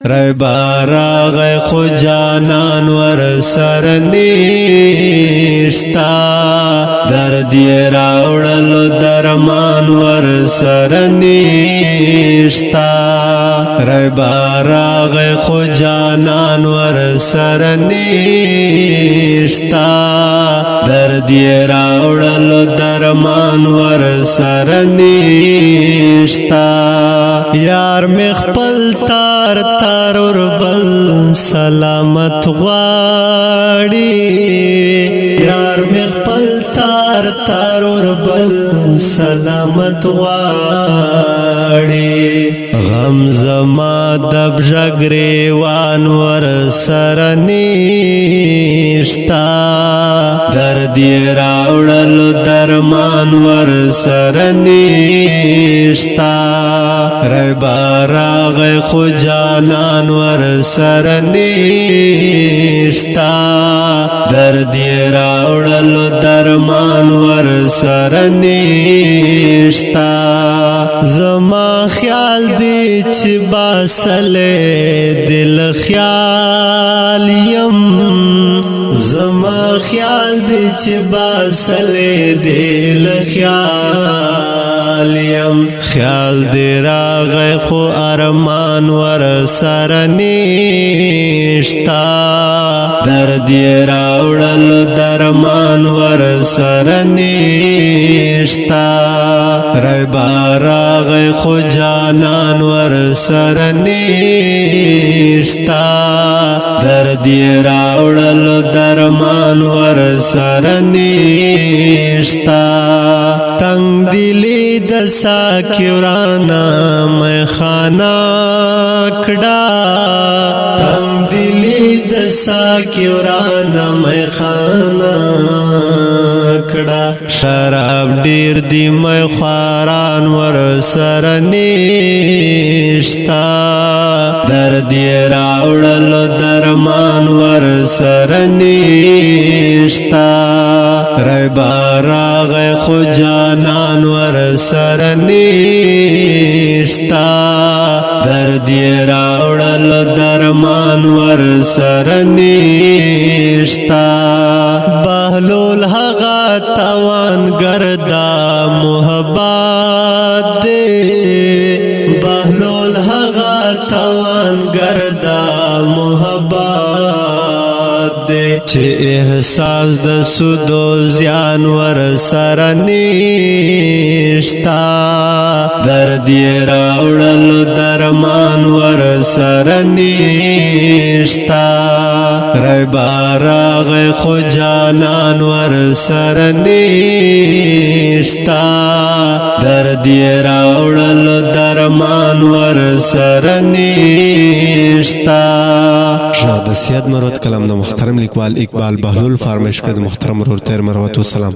رباراغ خو جانان ور سر نشتا درد یې راوړلو درمان ور سر نشتا رباراغ خو جانان ور سر نشتا درد یې راوړلو درمان ور سر نشتا یار می خپل تار تار اور بل سلامت غواړي یار می خپل تار تار اور بل سلامت غواړي غم زما دب جګریوان ور سره نشتا درد یې راوړلو درمان ور سره نشتا رباراغ خو جانان ور سره نشتا درد یې راوړلو درمان ور سره نشتا زما خیال دی چې باسلې دل خیال یم زما خیال دی چې باسلې دل خیال یم خیال دی راغی خو ارمان ور سره نشتا درد یې راوړلو درمان ور سره نشتا رباراغ خو جانان ور سره نشتا درد یې راوړلو درمان ور سره نشتا تنگ دلی د ساکیورانا مې خانا کړه تنگ دلی د ساکیورانا مې خانا کړه شراب ډیر دی مې خواران ور سره نشتا درد یې راوړلو درمان ور سره نشتا رباراغ خو جانان ور سره نشتا درد یې راوړلو درمان ور سره نشتا بهلول هغه توان ګردا محبت دې بهلول هغه توان ګردا محبت دې چې احساس د سودو زیان ور سره نشتا درد یې راوړلو درمان ور سره نشتا رباراغ خو جانان ور سره نشتا درد یې راوړلو درمان ور سره نشتا شاه د سیاد مروت کلام د محترم لیکوال اقبال بهلول فرمایش کړ د محترم ورور تیر مروت والسلام